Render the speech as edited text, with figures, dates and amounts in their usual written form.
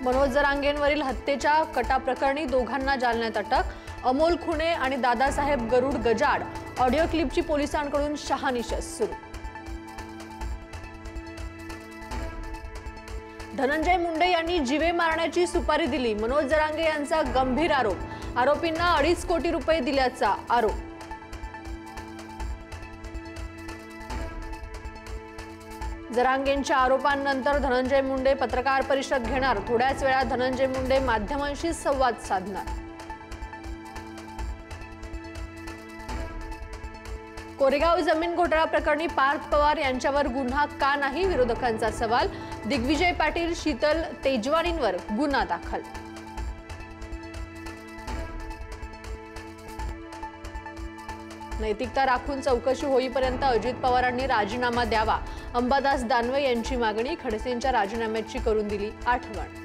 मनोज जरांगेंवरील हत्येच्या कटाप्रकरणी दोघांना जालन्यात अटक। अमोल खुणे आणि दादासाहेब गरुड गजाड ऑडिओ क्लिपची पोलिसांकडून शहानिशा सुरू। धनंजय मुंडे यांनी जीवे मारण्याची सुपारी दिली, मनोज जरांगे यांचा गंभीर आरोप। आरोपींना 2.5 कोटी रुपये दिल्याचा आरोप। जरांगेंच्या आरोपांनंतर धनंजय मुंडे पत्रकार परिषद घेणार। थोड्याच वेळात धनंजय मुंडे माध्यमांशी संवाद साधणार। कोरेगाव जमीन घोटाळा प्रकरणी पार्थ पवार यांच्यावर गुन्हा का नाही, विरोधकांचा सवाल। दिग्विजय पाटील, शीतल तेजवानींवर गुन्हा दाखल। नैतिकता राखून चौकशी होईपर्यंत अजित पवारांनी राजीनामा द्यावा, अंबादास दानवे यांची मागणी। खडसेंच्या राजीनाम्याची करून दिली आठवण।